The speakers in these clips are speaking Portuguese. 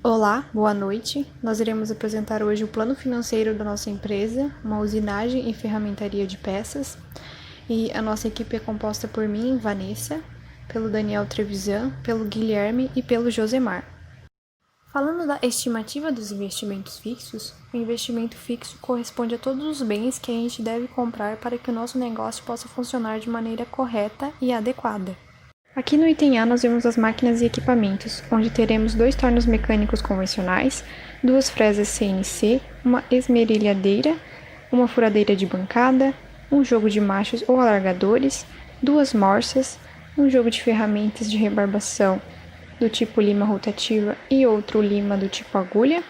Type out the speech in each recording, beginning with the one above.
Olá, boa noite. Nós iremos apresentar hoje o plano financeiro da nossa empresa, uma usinagem e ferramentaria de peças. E a nossa equipe é composta por mim, Vanessa, pelo Daniel Trevisan, pelo Guilherme e pelo Josemar. Falando da estimativa dos investimentos fixos, o investimento fixo corresponde a todos os bens que a gente deve comprar para que o nosso negócio possa funcionar de maneira correta e adequada. Aqui no item A nós vemos as máquinas e equipamentos, onde teremos 2 tornos mecânicos convencionais, 2 fresas CNC, uma esmerilhadeira, uma furadeira de bancada, um jogo de machos ou alargadores, 2 morsas, um jogo de ferramentas de rebarbação do tipo lima rotativa e outro lima do tipo agulha,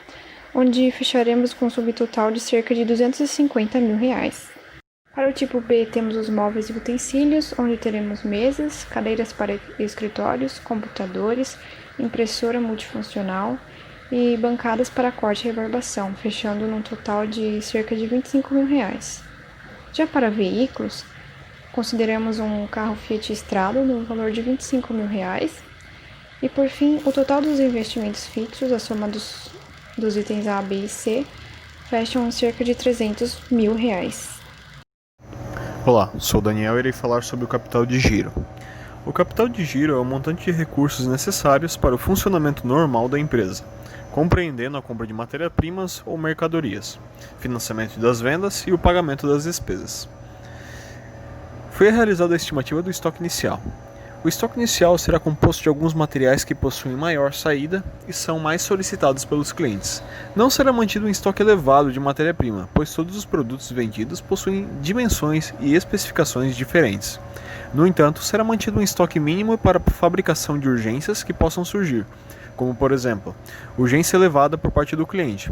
onde fecharemos com um subtotal de cerca de R$250 mil. Para o tipo B, temos os móveis e utensílios, onde teremos mesas, cadeiras para escritórios, computadores, impressora multifuncional e bancadas para corte e rebarbação, fechando num total de cerca de R$25 mil. Já para veículos, consideramos um carro Fiat Strada no valor de R$25 mil. E por fim, o total dos investimentos fixos, a soma dos itens A, B e C, fecham em cerca de R$300 mil. Olá, sou o Daniel e irei falar sobre o capital de giro. O capital de giro é o montante de recursos necessários para o funcionamento normal da empresa, compreendendo a compra de matéria-primas ou mercadorias, financiamento das vendas e o pagamento das despesas. Foi realizada a estimativa do estoque inicial. O estoque inicial será composto de alguns materiais que possuem maior saída e são mais solicitados pelos clientes. Não será mantido um estoque elevado de matéria-prima, pois todos os produtos vendidos possuem dimensões e especificações diferentes. No entanto, será mantido um estoque mínimo para a fabricação de urgências que possam surgir, como por exemplo, urgência elevada por parte do cliente,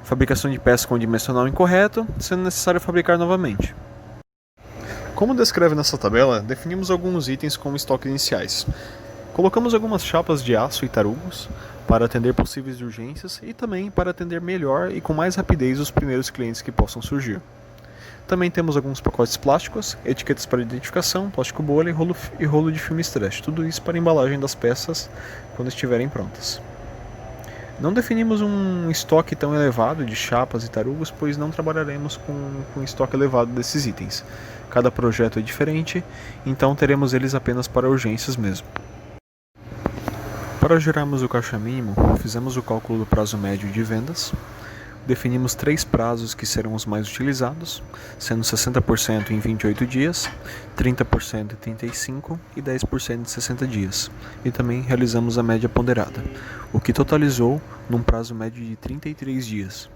fabricação de peças com dimensional incorreto, sendo necessário fabricar novamente. Como descreve nessa tabela, definimos alguns itens como estoque iniciais. Colocamos algumas chapas de aço e tarugos para atender possíveis urgências e também para atender melhor e com mais rapidez os primeiros clientes que possam surgir. Também temos alguns pacotes plásticos, etiquetas para identificação, plástico bolha e rolo de filme stretch, tudo isso para a embalagem das peças quando estiverem prontas. Não definimos um estoque tão elevado de chapas e tarugos, pois não trabalharemos com estoque elevado desses itens. Cada projeto é diferente, então teremos eles apenas para urgências mesmo. Para gerarmos o caixa mínimo, fizemos o cálculo do prazo médio de vendas, definimos 3 prazos que serão os mais utilizados, sendo 60% em 28 dias, 30% em 35 e 10% em 60 dias, e também realizamos a média ponderada, o que totalizou num prazo médio de 33 dias.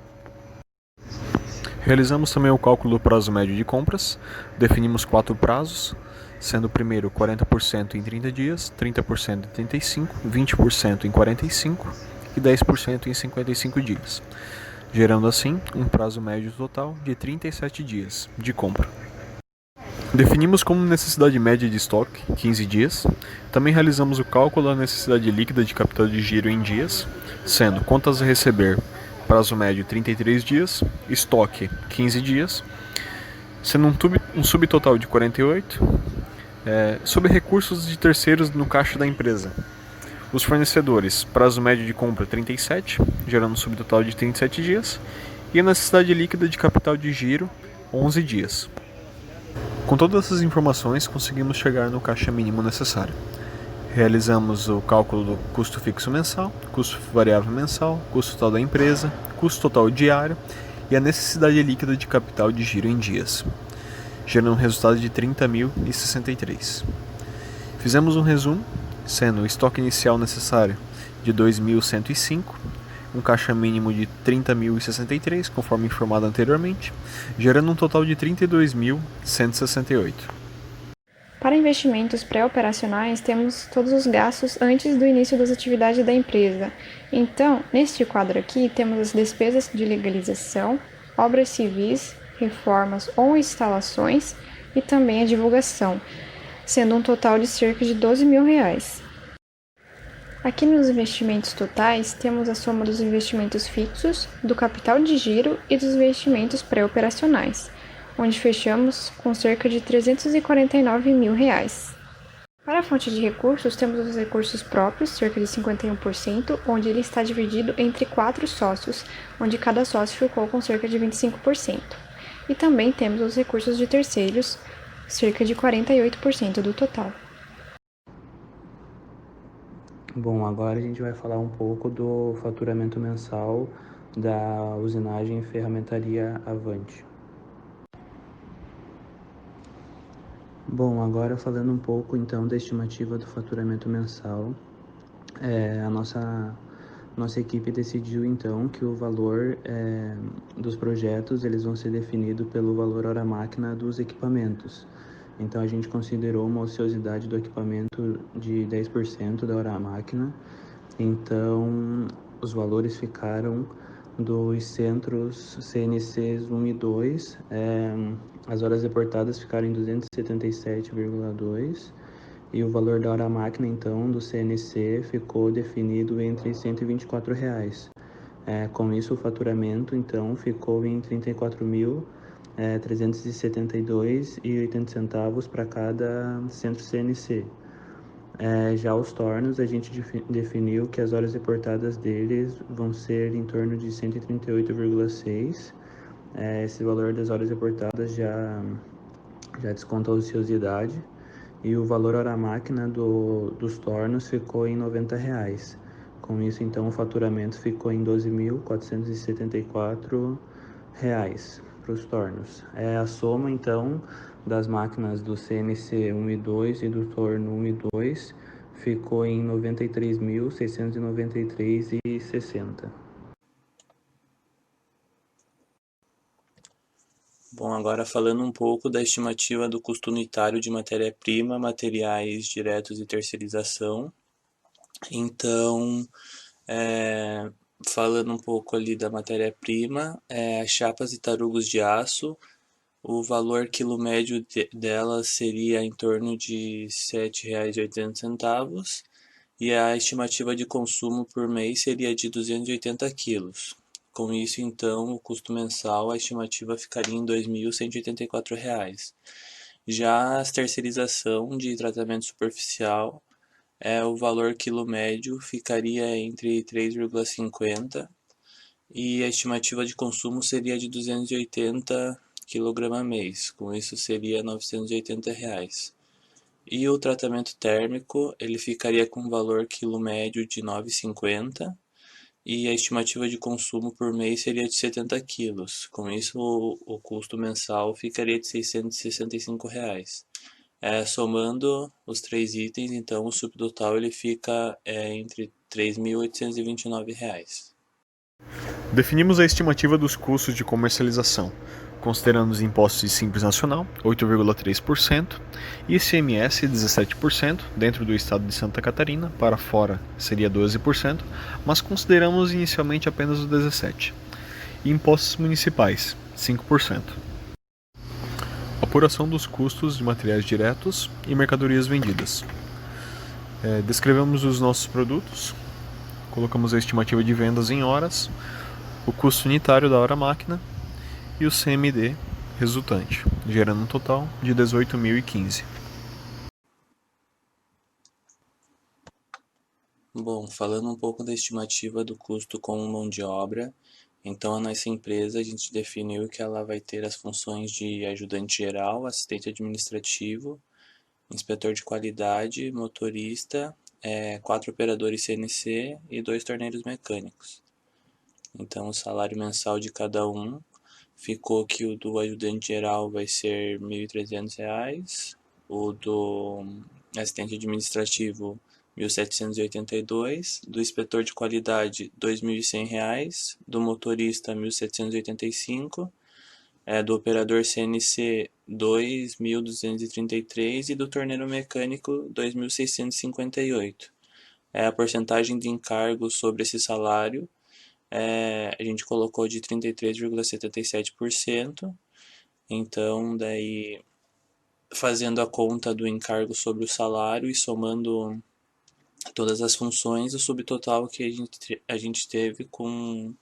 Realizamos também o cálculo do prazo médio de compras, definimos 4 prazos, sendo o primeiro 40% em 30 dias, 30% em 35, 20% em 45 e 10% em 55 dias, gerando assim um prazo médio total de 37 dias de compra. Definimos como necessidade média de estoque 15 dias, também realizamos o cálculo da necessidade líquida de capital de giro em dias, sendo contas a receber prazo médio 33 dias, estoque 15 dias, sendo um subtotal de 48, sobre recursos de terceiros no caixa da empresa. Os fornecedores, prazo médio de compra 37, gerando um subtotal de 37 dias, e a necessidade líquida de capital de giro 11 dias. Com todas essas informações, conseguimos chegar no caixa mínimo necessário. Realizamos o cálculo do custo fixo mensal, custo variável mensal, custo total da empresa, custo total diário e a necessidade líquida de capital de giro em dias, gerando um resultado de 30.063. Fizemos um resumo, sendo o estoque inicial necessário de 2.105, um caixa mínimo de 30.063, conforme informado anteriormente, gerando um total de 32.168. Para investimentos pré-operacionais, temos todos os gastos antes do início das atividades da empresa. Então, neste quadro aqui, temos as despesas de legalização, obras civis, reformas ou instalações e também a divulgação, sendo um total de cerca de R$12 mil. Aqui nos investimentos totais, temos a soma dos investimentos fixos, do capital de giro e dos investimentos pré-operacionais, onde fechamos com cerca de R$349 mil. Para a fonte de recursos, temos os recursos próprios, cerca de 51%, onde ele está dividido entre 4 sócios, onde cada sócio ficou com cerca de 25%. E também temos os recursos de terceiros, cerca de 48% do total. Bom, agora a gente vai falar um pouco do faturamento mensal da usinagem e ferramentaria Avante. Bom, agora falando um pouco então da estimativa do faturamento mensal, a nossa equipe decidiu então que o valor dos projetos eles vão ser definidos pelo valor hora máquina dos equipamentos. Então a gente considerou uma ociosidade do equipamento de 10% da hora máquina. Então os valores ficaram dos centros CNCs 1 e 2, as horas reportadas ficaram em 277,2 e o valor da hora máquina, então, do CNC ficou definido entre R$ 124. Com isso, o faturamento, então, ficou em R$ 34.372,80 para cada centro CNC. Já os tornos, a gente definiu que as horas reportadas deles vão ser em torno de 138,6. Esse valor das horas reportadas já desconta a ociosidade. E o valor hora máquina dos tornos ficou em R$ 90. Com isso, então, o faturamento ficou em R$ 12.474 para os tornos. A soma, então, das máquinas do CNC 1 e 2 e do torno 1 e 2 ficou em R$ 93.693,60. Bom, agora falando um pouco da estimativa do custo unitário de matéria-prima, materiais diretos e terceirização. Então, falando um pouco ali da matéria-prima, chapas e tarugos de aço, o valor quilo médio delas seria em torno de R$ 7,80 e a estimativa de consumo por mês seria de 280 quilos. Com isso, então, o custo mensal, a estimativa ficaria em R$ 2.184. Já a terceirização de tratamento superficial, o valor quilo médio ficaria entre 3,50 e a estimativa de consumo seria de 280 kg mês. Com isso, seria R$ 980. E o tratamento térmico, ele ficaria com um valor quilo médio de 9,50 e a estimativa de consumo por mês seria de 70 quilos. Com isso, o custo mensal ficaria de R$ 665. Somando os três itens, então o subtotal ele fica entre R$ 3.829. Definimos a estimativa dos custos de comercialização, considerando os impostos de Simples Nacional, 8,3%, e ICMS, 17%, dentro do estado de Santa Catarina, para fora seria 12%, mas consideramos inicialmente apenas os 17%, e impostos municipais, 5%. Apuração dos custos de materiais diretos e mercadorias vendidas. Descrevemos os nossos produtos, colocamos a estimativa de vendas em horas, o custo unitário da hora máquina e o CMD resultante, gerando um total de 18.015. Bom, falando um pouco da estimativa do custo com mão de obra, então a nossa empresa a gente definiu que ela vai ter as funções de ajudante geral, assistente administrativo, inspetor de qualidade, motorista, 4 operadores CNC e 2 torneiros mecânicos. Então o salário mensal de cada um ficou que o do ajudante geral vai ser R$ 1.300, o do assistente administrativo R$ 1.782, do inspetor de qualidade R$ 2.100, do motorista R$ 1.785, do operador CNC R$ 2.233 e do torneiro mecânico R$ 2.658. A porcentagem de encargo sobre esse salário a gente colocou de 33,77%. Então, daí, fazendo a conta do encargo sobre o salário e somando todas as funções, o subtotal que a gente teve com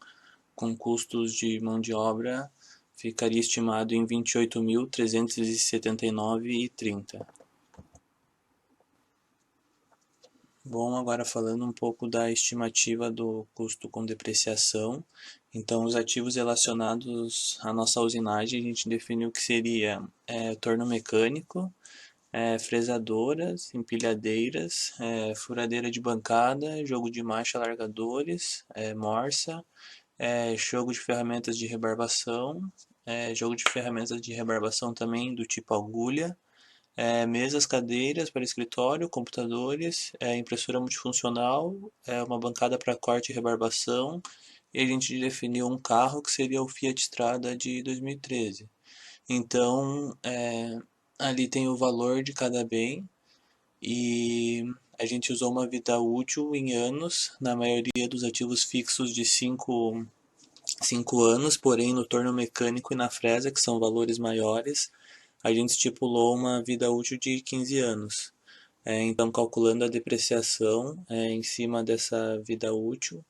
custos de mão de obra ficaria estimado em R$ 28.379,30. Bom, agora falando um pouco da estimativa do custo com depreciação. Então, os ativos relacionados à nossa usinagem, a gente definiu que seria torno mecânico, fresadoras, empilhadeiras, furadeira de bancada, jogo de marcha, largadores, morsa, jogo de ferramentas de rebarbação, jogo de ferramentas de rebarbação também do tipo agulha, mesas, cadeiras para escritório, computadores, impressora multifuncional, uma bancada para corte e rebarbação, e a gente definiu um carro que seria o Fiat Strada de 2013. Então, ali tem o valor de cada bem e a gente usou uma vida útil em anos, na maioria dos ativos fixos de 5 anos, porém no torno mecânico e na fresa, que são valores maiores, a gente estipulou uma vida útil de 15 anos. Então, calculando a depreciação em cima dessa vida útil,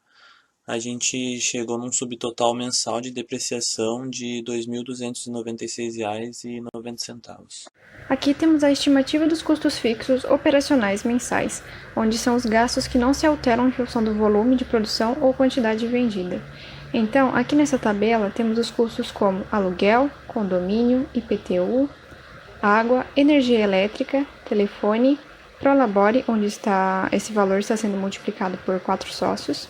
a gente chegou num subtotal mensal de depreciação de R$ 2.296,90. Aqui temos a estimativa dos custos fixos operacionais mensais, onde são os gastos que não se alteram em função do volume de produção ou quantidade vendida. Então, aqui nessa tabela temos os custos como aluguel, condomínio, IPTU, água, energia elétrica, telefone, Prolabore, onde esse valor está sendo multiplicado por 4 sócios.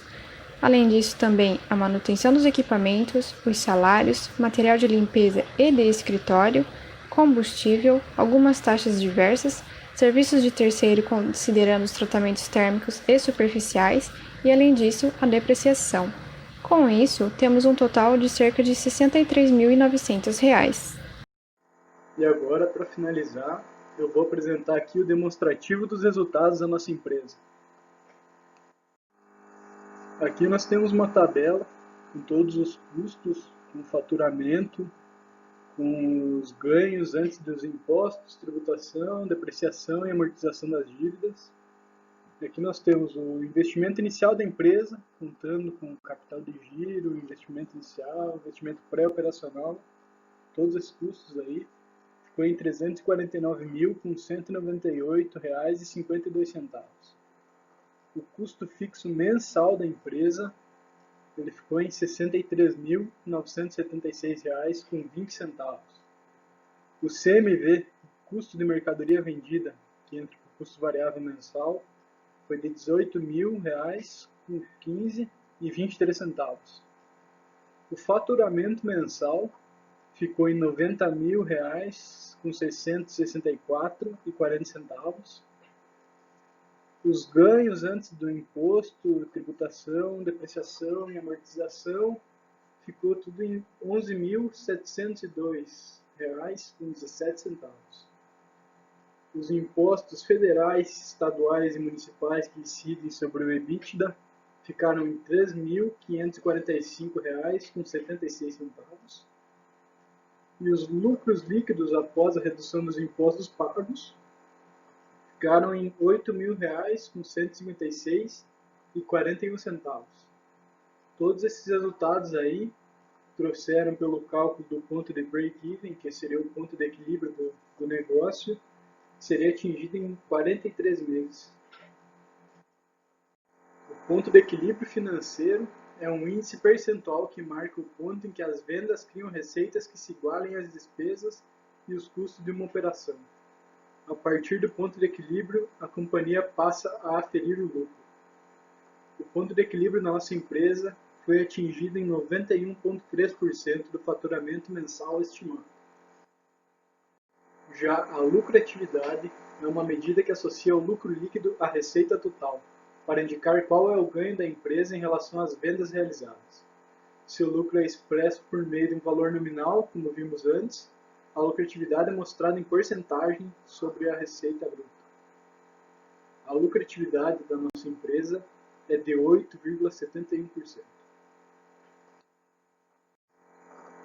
Além disso, também a manutenção dos equipamentos, os salários, material de limpeza e de escritório, combustível, algumas taxas diversas, serviços de terceiro considerando os tratamentos térmicos e superficiais e, além disso, a depreciação. Com isso, temos um total de cerca de R$ 63.900. E agora, para finalizar, eu vou apresentar aqui o demonstrativo dos resultados da nossa empresa. Aqui nós temos uma tabela com todos os custos, com o faturamento, com os ganhos antes dos impostos, tributação, depreciação e amortização das dívidas. Aqui nós temos o investimento inicial da empresa, contando com capital de giro, investimento inicial, investimento pré-operacional, todos esses custos aí. Ficou em R$ 349.198,52. O custo fixo mensal da empresa ele ficou em R$ 63.976,20. O CMV, custo de mercadoria vendida, que entra com o custo variável mensal, foi de R$ 18.015,23. O faturamento mensal ficou em R$ 90.664,40. Os ganhos antes do imposto, tributação, depreciação e amortização ficou tudo em R$ 11.702,17. Os impostos federais, estaduais e municipais que incidem sobre o EBITDA ficaram em R$ 3.545,76. E os lucros líquidos após a redução dos impostos pagos ficaram em R$ 8.000,156,41. Todos esses resultados aí trouxeram pelo cálculo do ponto de break-even, que seria o ponto de equilíbrio do negócio, que seria atingido em 43 meses. O ponto de equilíbrio financeiro é um índice percentual que marca o ponto em que as vendas criam receitas que se igualem às despesas e os custos de uma operação. A partir do ponto de equilíbrio, a companhia passa a aferir o lucro. O ponto de equilíbrio na nossa empresa foi atingido em 91,3% do faturamento mensal estimado. Já a lucratividade é uma medida que associa o lucro líquido à receita total, para indicar qual é o ganho da empresa em relação às vendas realizadas. Se o lucro é expresso por meio de um valor nominal, como vimos antes, a lucratividade é mostrada em porcentagem sobre a receita bruta. A lucratividade da nossa empresa é de 8,71%.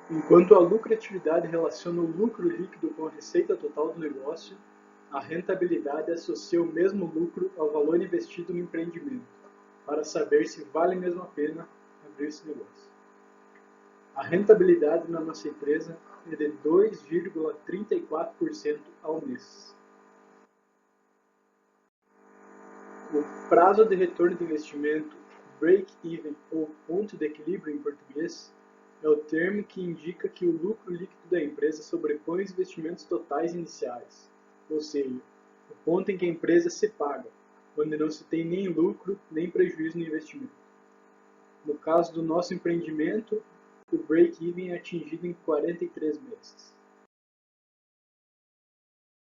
Enquanto a lucratividade relaciona o lucro líquido com a receita total do negócio, a rentabilidade associa o mesmo lucro ao valor investido no empreendimento, para saber se vale mesmo a pena abrir esse negócio. A rentabilidade na nossa empresa é de 2,34% ao mês. O prazo de retorno de investimento, break-even ou ponto de equilíbrio em português, é o termo que indica que o lucro líquido da empresa sobrepõe os investimentos totais iniciais, ou seja, o ponto em que a empresa se paga, onde não se tem nem lucro nem prejuízo no investimento. No caso do nosso empreendimento, o break-even é atingido em 43 meses.